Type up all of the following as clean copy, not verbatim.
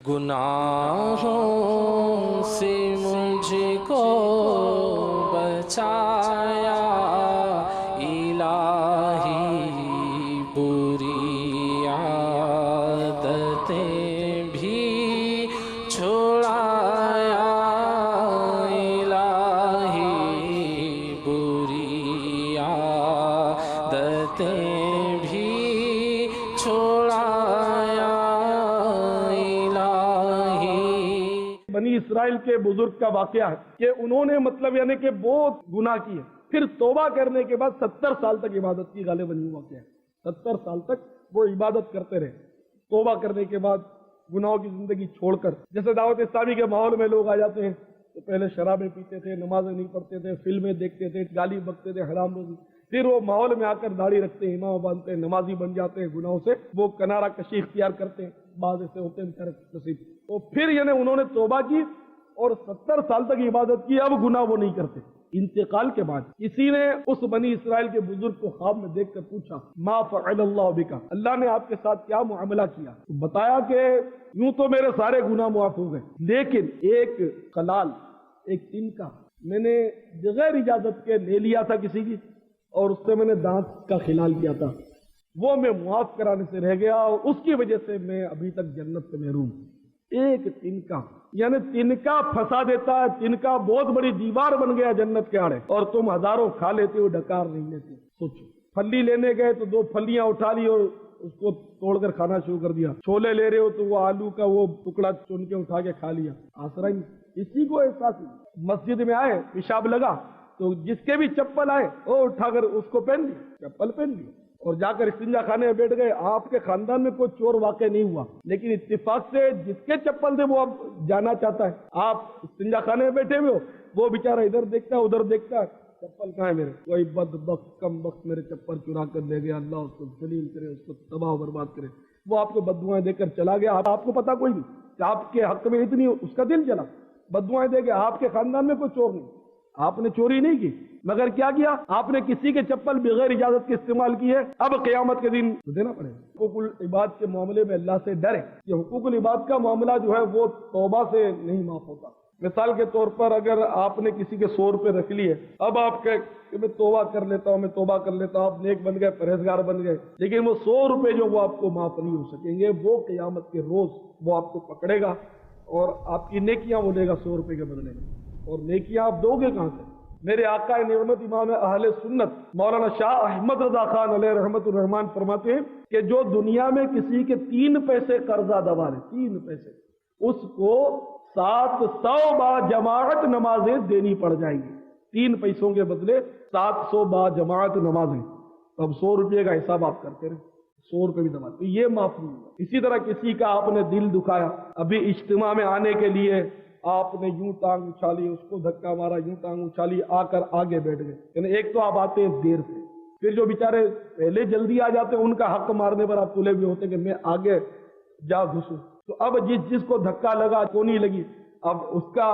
گناہوں سے مجھ کو بچایا الہی، بری عادتیں بھی چھڑایا الہی، بری عادتیں بھی چھڑایا الہی۔ بنی اسرائیل کے بزرگ کا واقعہ ہے کہ انہوں نے یعنی کہ بہت گناہ کیے، پھر توبہ کرنے کے بعد 70 سال تک عبادت کی۔ غالباً یہ واقعہ ہے 70 سال تک وہ عبادت کرتے رہے، توبہ کرنے کے بعد گناہوں کی زندگی چھوڑ کر۔ جیسے دعوت اسلامی کے ماحول میں لوگ آ جاتے ہیں تو پہلے شرابیں پیتے تھے، نمازیں نہیں پڑھتے تھے، فلمیں دیکھتے تھے، گالی بکتے تھے، حرام روزی، پھر وہ ماحول میں آ کر داڑھی رکھتے ہیں، امام باندھتے ہیں، نمازی بن جاتے ہیں، گناہوں سے وہ کنارہ کشی اختیار کرتے ہیں، بعض ایسے ہوتے ہیں ترک نصیب۔ تو پھر یعنی انہوں نے توبہ کی اور 70 سال تک عبادت کی، اب گناہ وہ نہیں کرتے۔ انتقال کے بعد کسی نے اس بنی اسرائیل کے بزرگ کو خواب میں دیکھ کر پوچھا، ما فعل اللہ بکا، اللہ نے آپ کے ساتھ کیا معاملہ کیا؟ تو بتایا کہ یوں تو میرے سارے گناہ معاف ہو گئے، لیکن ایک کلال، ایک تنکا میں نے بغیر اجازت کے لے لیا تھا کسی کی، اور اس سے میں نے دانت کا خلال کیا تھا، وہ میں معاف کرانے سے رہ گیا، اور اس کی وجہ سے میں ابھی تک جنت سے محروم ہوں۔ ایک تنکا، یعنی تنکا پھنسا دیتا ہے، تنکا بہت بڑی دیوار بن گیا جنت کے آڑے، اور تم ہزاروں کھا لیتے ہو، ڈکار نہیں لیتے۔ سوچو، پھلی لینے گئے تو 2 پھلیاں اٹھا لی اور اس کو توڑ کر کھانا شروع کر دیا، چھولے لے رہے ہو تو وہ آلو کا وہ ٹکڑا چن کے اٹھا کے کھا لیا۔ آسرا ہی اسی کو احساس ہوا۔ مسجد میں آئے، پیشاب لگا تو جس کے بھی چپل آئے وہ اٹھا کر اس کو پہن لی، چپل پہن لی، اور جا کر استنجا خانے میں بیٹھ گئے۔ آپ کے خاندان میں کوئی چور واقع نہیں ہوا، لیکن اتفاق سے جس کے چپل تھے وہ اب جانا چاہتا ہے۔ آپ استنجا خانے میں بیٹھے ہوئے ہو، وہ بیچارہ ادھر دیکھتا ہے ادھر دیکھتا ہے، چپل کہاں ہے میرے؟ کوئی بدبخت کم وقت میرے چپل چرا کر لے گیا، اللہ اس کو ذلیل کرے، اس کو تباہ و برباد کرے۔ وہ آپ کو بددعائیں دے کر چلا گیا، آپ کو پتا کوئی نہیں کہ آپ کے حق میں اتنی اس کا دل جلا، بددعائیں دے گیا۔ آپ کے خاندان میں کوئی چور نہیں، آپ نے چوری نہیں کی، مگر کیا کیا؟ آپ نے کسی کے چپل بغیر اجازت کے استعمال کی ہے۔ اب قیامت کے دن دینا پڑے گا۔ حقوق العباد کے معاملے میں اللہ سے ڈرے، یہ حقوق العباد کا معاملہ جو ہے وہ توبہ سے نہیں معاف ہوتا۔ مثال کے طور پر اگر آپ نے کسی کے 100 روپے رکھ لیے، اب آپ کہ میں توبہ کر لیتا ہوں، میں توبہ کر لیتا ہوں، آپ نیک بن گئے، پرہیزگار بن گئے، لیکن وہ 100 روپے جو وہ آپ کو معاف نہیں ہو سکیں گے، وہ قیامت کے روز وہ آپ کو پکڑے گا اور آپ کی نیکیاں وہ لے گا 100 روپے کے بدلے میں، اور نیکیاں آپ دو گے کہاں سے؟ میرے آقا نعمت امام اہل سنت مولانا شاہ احمد رضا خان علیہ رحمت الرحمان فرماتے ہیں کہ جو دنیا میں کسی کے 3 پیسے قرضہ دبا لے، 3 پیسے، اس کو 700 با جماعت نمازیں دینی پڑ جائیں گی۔ 3 پیسوں کے بدلے 700 با جماعت نمازیں۔ اب 100 روپے کا حساب آپ کرتے رہے، 100 روپے بھی دبا، تو یہ معاف نہیں ہوا۔ اسی طرح کسی کا آپ نے دل دکھایا، ابھی اجتماع میں آنے کے لیے آپ نے یوں ٹانگ اچھالی، اس کو دھکا مارا، یوں ٹانگ اچھالی، آ کر آگے بیٹھ گئے، یعنی ایک تو آپ آتے ہیں دیر سے، پھر جو بیچارے پہلے جلدی آ جاتے ہیں ان کا حق مارنے پر آپ تلے بھی ہوتے ہیں کہ میں آگے جا گھسوں۔ تو اب جس کو دھکا لگا، کونی لگی، اب اس کا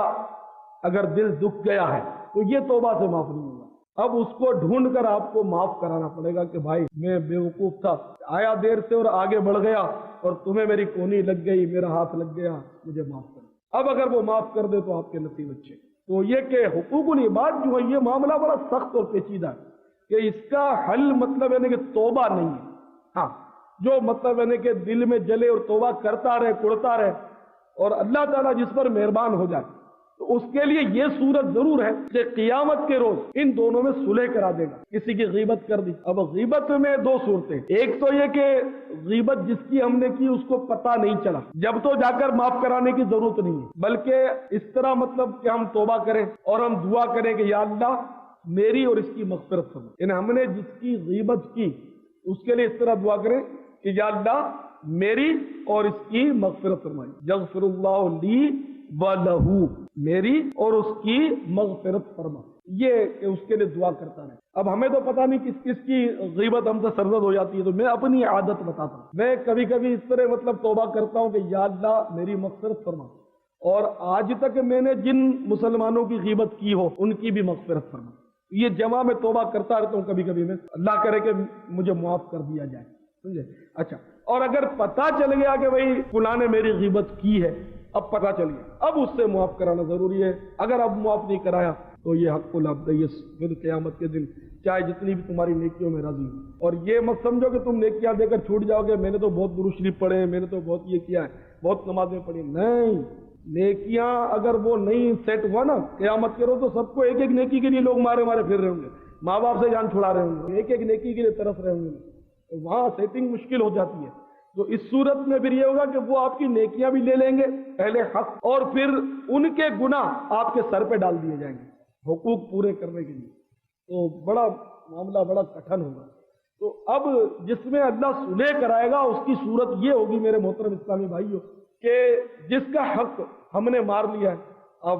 اگر دل دکھ گیا ہے تو یہ توبہ سے معاف نہیں ہوگا۔ اب اس کو ڈھونڈ کر آپ کو معاف کرانا پڑے گا کہ بھائی میں بیوقوف تھا، آیا دیر سے اور آگے بڑھ گیا، اور تمہیں میری کونی لگ گئی، میرا ہاتھ لگ گیا، مجھے معاف کر۔ اب اگر وہ معاف کر دے تو آپ کے نصیب اچھے۔ تو یہ کہ حقوق العباد جو ہے یہ معاملہ بڑا سخت اور پیچیدہ ہے کہ اس کا حل یعنی کہ توبہ نہیں ہے۔ ہاں، جو یعنی کہ دل میں جلے اور توبہ کرتا رہے، کڑتا رہے، اور اللہ تعالیٰ جس پر مہربان ہو جائے، تو اس کے لیے یہ صورت ضرور ہے کہ قیامت کے روز ان دونوں میں صلح کرا دے گا۔ کسی کی غیبت کر دی، اب غیبت میں 2 صورتیں، ایک تو یہ کہ غیبت جس کی ہم نے کی اس کو پتہ نہیں چلا، جب تو جا کر معاف کرانے کی ضرورت نہیں ہے، بلکہ اس طرح کہ ہم توبہ کریں اور ہم دعا کریں کہ یا اللہ میری اور اس کی مغفرت فرما، یعنی ہم نے جس کی غیبت کی اس کے لیے اس طرح دعا کریں کہ یا اللہ میری اور اس کی مغفرت فرمائی، یغفر اللہ لی وَلَهُ، میری اور اس کی مغفرت فرما، یہ کہ اس کے لیے دعا کرتا رہے۔ اب ہمیں تو پتہ نہیں کس کس کی غیبت ہم سے سرزد ہو جاتی ہے، تو میں اپنی عادت بتاتا ہوں، میں کبھی کبھی اس طرح توبہ کرتا ہوں کہ یا اللہ میری مغفرت فرما، اور آج تک میں نے جن مسلمانوں کی غیبت کی ہو ان کی بھی مغفرت فرما۔ یہ جمع میں توبہ کرتا رہتا ہوں، کبھی کبھی میں اللہ کرے کہ مجھے معاف کر دیا جائے، سمجھے؟ اچھا، اور اگر پتہ چل گیا کہ بھائی فلاں نے میری غیبت کی ہے، اب پتہ چل گیا، اب اس سے معاف کرانا ضروری ہے۔ اگر اب معاف نہیں کرایا تو یہ حق العبدیس پھر قیامت کے دن چاہے جتنی بھی تمہاری نیکیوں میں راضی ہو۔ اور یہ مت سمجھو کہ تم نیکیاں دے کر چھوٹ جاؤ گے، میں نے تو بہت درود شریف پڑھے ہیں، میں نے تو بہت یہ کیا ہے، بہت نمازیں پڑھی، نہیں۔ نیکیاں اگر وہ نہیں سیٹ ہوا نا، قیامت کرو تو سب کو ایک ایک نیکی کے لیے لوگ مارے مارے پھر رہے ہوں گے، ماں باپ سے جان چھڑا رہے ہوں گے، ایک ایک نیکی کے لیے طرف رہے ہوں گے، تو وہاں سیٹنگ مشکل ہو جاتی ہے۔ تو اس صورت میں پھر یہ ہوگا کہ وہ آپ کی نیکیاں بھی لے لیں گے پہلے حق، اور پھر ان کے گناہ آپ کے سر پہ ڈال دیے جائیں گے حقوق پورے کرنے کے لیے، تو بڑا معاملہ بڑا کٹھن ہوگا۔ تو اب جس میں اللہ صلح کرائے گا اس کی صورت یہ ہوگی میرے محترم اسلامی بھائیوں کہ جس کا حق ہم نے مار لیا ہے، اب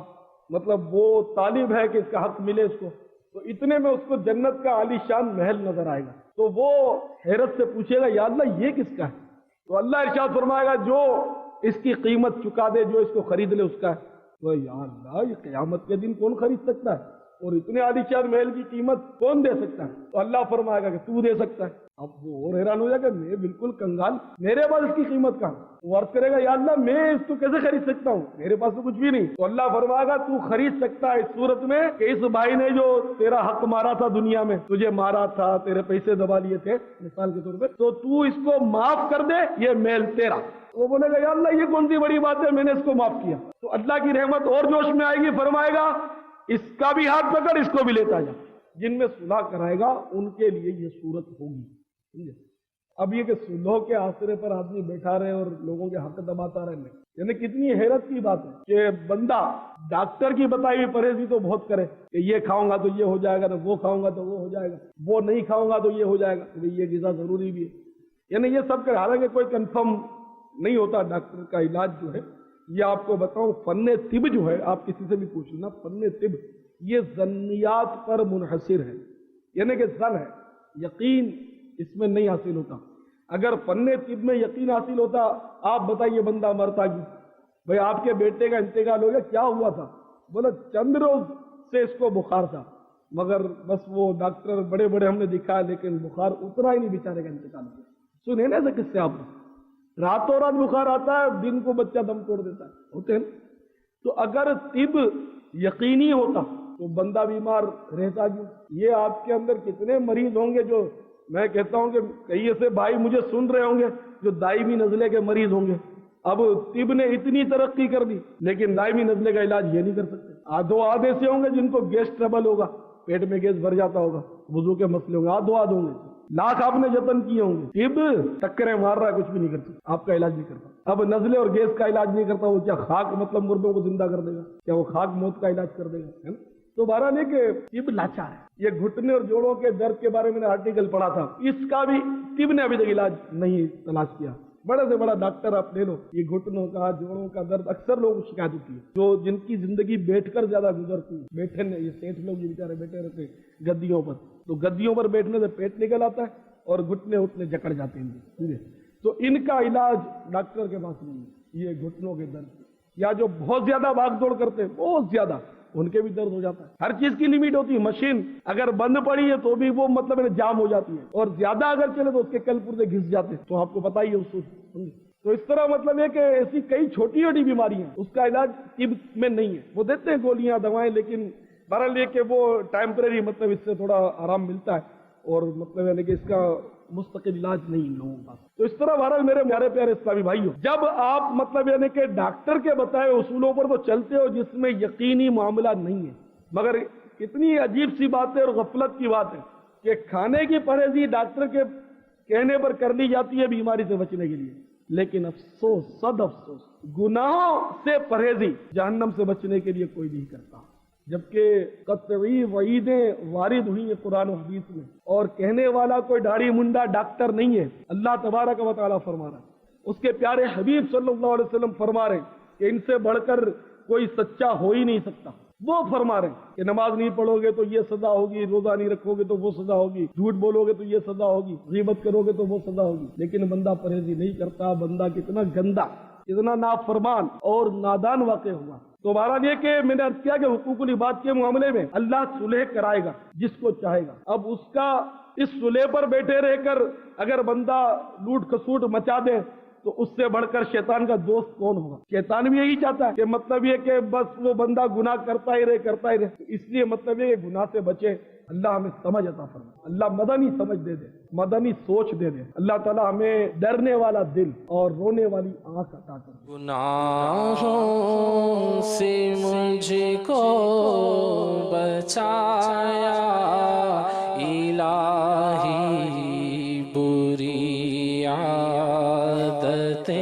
مطلب وہ طالب ہے کہ اس کا حق ملے اس کو، تو اتنے میں اس کو جنت کا عالی شان محل نظر آئے گا، تو وہ حیرت سے پوچھے گا یا اللہ یہ کس کا ہے؟ تو اللہ ارشاد فرمائے گا جو اس کی قیمت چکا دے، جو اس کو خرید لے اس کا ہے۔ تو یا اللہ یہ قیامت کے دن کون خرید سکتا ہے، اور اتنے عالی شان محل کی قیمت کون دے سکتا ہے؟ تو اللہ فرمائے گا کہ تو دے سکتا ہے۔ اب وہ اور حیران ہو جائے گا، میں بالکل کنگال، میرے پاس اس کی قیمت کہاں؟ وہ عرض کرے گا یا اللہ میں اس کو کیسے خرید سکتا ہوں، میرے پاس تو کچھ بھی نہیں۔ تو اللہ فرمائے گا تو خرید سکتا ہے اس صورت میں کہ اس بھائی نے جو تیرا حق مارا تھا دنیا میں، تجھے مارا تھا، تیرے پیسے دبا لیے تھے مثال کے طور پہ، تو اس کو معاف کر دے، یہ میل تیرا۔ وہ بولے گا یا اللہ یہ کون سی بڑی بات ہے، میں نے اس کو معاف کیا۔ تو اللہ کی رحمت اور جوش میں آئے گی، فرمائے گا اس کا بھی ہاتھ پکڑ، اس کو بھی لیتا جا۔ جن میں صلح کرائے گا ان کے لیے یہ صورت ہوگی، سمجھے؟ اب یہ کہ صلح کے آسرے پر آدمی بیٹھا رہے اور لوگوں کے حق دباتا رہے، یعنی کتنی حیرت کی بات ہے کہ بندہ ڈاکٹر کی بتائی ہوئی پرہیزی تو بہت کرے کہ یہ کھاؤں گا تو یہ ہو جائے گا، تو وہ کھاؤں گا تو وہ ہو جائے گا، وہ نہیں کھاؤں گا تو یہ ہو جائے گا، تو یہ غذا ضروری بھی ہے، یعنی یہ سب کرے، حالانکہ کوئی کنفرم نہیں ہوتا ڈاکٹر کا علاج جو ہے۔ یہ آپ کو بتاؤں فن طب جو ہے، آپ کسی سے بھی پوچھ لینا، فن طب یہ ظنیات پر منحصر ہے، یعنی کہ ظن ہے، یقین اس میں نہیں حاصل ہوتا۔ اگر فن طب میں یقین حاصل ہوتا، آپ بتائیے بندہ مرتا کیوں؟ بھئی آپ کے بیٹے کا انتقال ہو گیا، کیا ہوا تھا؟ بولا چند روز سے اس کو بخار تھا، مگر بس وہ ڈاکٹر بڑے بڑے ہم نے دکھایا لیکن بخار اترا ہی نہیں، بیچارے کا انتقال ہو گیا۔ سنے نا ایسے کس سے آپ نے؟ راتوں رات بخار آتا ہے، دن کو بچہ دم توڑ دیتا ہے، ہوتے ہیں۔ تو اگر طب یقینی ہوتا تو بندہ بیمار رہتا کیوں؟ یہ آپ کے اندر کتنے مریض ہوں گے، جو میں کہتا ہوں کہ کئی ایسے بھائی مجھے سن رہے ہوں گے جو دائمی نزلے کے مریض ہوں گے۔ اب طب نے اتنی ترقی کر دی لیکن دائمی نزلے کا علاج یہ نہیں کر سکتے۔ آدھے ایسے ہوں گے جن کو گیس ٹربل ہوگا، پیٹ میں گیس بھر جاتا ہوگا، وضو کے مسئلے ہوں گے، آدھے ہوں گے، لاکھ آپ نے جتن کیے ہوں گے، طب ٹکریں مار رہا ہے، کچھ بھی نہیں کرتا، آپ کا علاج نہیں کرتا۔ اب نزلے اور گیس کا علاج نہیں کرتا، وہ کیا خاک مطلب مردوں کو زندہ کر دے گا؟ کیا وہ خاک موت کا علاج کر دے گا؟ ہے نا؟ تو بہرحال یہ کہ طب لاچار ہے۔ یہ گھٹنے اور جوڑوں کے درد کے بارے میں نے آرٹیکل پڑھا تھا، اس کا بھی طب نے ابھی تک علاج نہیں تلاش کیا۔ بڑے سے بڑا ڈاکٹر آپ لے لو، یہ گھٹنوں کا جوڑوں کا درد اکثر لوگ شکایت ہوتی ہے، جو جن کی زندگی بیٹھ کر زیادہ گزرتی ہے، بیٹھے یہ سیٹھ لوگ جو بیچارے بیٹھے رہتے گدیوں پر، تو گدیوں پر بیٹھنے سے پیٹ نکل آتا ہے اور گھٹنے اٹھنے جکڑ جاتے ہیں، تو ان کا علاج ڈاکٹر کے پاس نہیں ہے۔ یہ گھٹنوں کے درد یا جو بہت زیادہ بھاگ دوڑ کرتے ہیں، بہت زیادہ، ان کے بھی درد ہو جاتا ہے۔ ہر چیز کی لمٹ ہوتی ہے، مشین اگر بند پڑی ہے تو بھی وہ مطلب جام ہو جاتی ہے، اور زیادہ اگر چلے تو اس کے کل پرزے گھس جاتے ہیں، تو آپ کو پتہ ہی ہے اس کو۔ تو اس طرح مطلب ہے کہ ایسی کئی چھوٹی چھوٹی بیماریاں اس کا علاج طب میں نہیں ہے، وہ دیتے ہیں گولیاں دوائیں، لیکن بہرحال یہ کہ وہ ٹیمپریری مطلب اس سے تھوڑا آرام ملتا ہے، اور مطلب ہے کہ اس کا مستقل علاج نہیں ان لوگوں کا۔ تو اس طرح بہرحال میرے پیارے پیارے اسلامی بھائیوں، جب آپ مطلب یعنی کہ ڈاکٹر کے بتائے اصولوں پر تو چلتے ہو جس میں یقینی معاملہ نہیں ہے، مگر کتنی عجیب سی بات ہے اور غفلت کی بات ہے کہ کھانے کی پرہیزی ڈاکٹر کے کہنے پر کر لی جاتی ہے بیماری سے بچنے کے لیے، لیکن افسوس، صد افسوس، گناہوں سے پرہیزی جہنم سے بچنے کے لیے کوئی نہیں کرتا، جبکہ قطعی وعیدیں وارد ہوئی ہیں قرآن و حدیث میں، اور کہنے والا کوئی داڑھی منڈا ڈاکٹر نہیں ہے۔ اللہ تبارک و تعالیٰ فرما رہا ہے، اس کے پیارے حبیب صلی اللہ علیہ وسلم فرما رہے ہیں کہ ان سے بڑھ کر کوئی سچا ہو ہی نہیں سکتا۔ وہ فرما رہے ہیں کہ نماز نہیں پڑھو گے تو یہ سزا ہوگی، روزہ نہیں رکھو گے تو وہ سزا ہوگی، جھوٹ بولو گے تو یہ سزا ہوگی، غیبت کرو گے تو وہ سزا ہوگی، لیکن بندہ پرہیزی نہیں کرتا، بندہ کتنا گندا، کتنا نافرمان اور نادان واقع ہوا تو بہرحال یہ کہ میں نے عرض کیا کہ حقوق العباد کے معاملے میں اللہ صلح کرائے گا جس کو چاہے گا. اب اس کا اس صلح پر بیٹھے رہ کر اگر بندہ لوٹ کسوٹ مچا دے تو اس سے بڑھ کر شیطان کا دوست کون ہوگا؟ شیطان بھی یہی چاہتا ہے کہ مطلب یہ کہ بس وہ بندہ گناہ کرتا ہی رہے. اس لیے مطلب یہ کہ گناہ سے بچے. اللہ ہمیں سمجھ عطا فرمائے, اللہ مدنی سمجھ دے دے, مدنی سوچ دے دے. اللہ تعالیٰ ہمیں ڈرنے والا دل اور رونے والی آنکھ عطا کر دے. گناہوں سے مجھ کو بچایا الہی, بری عادتیں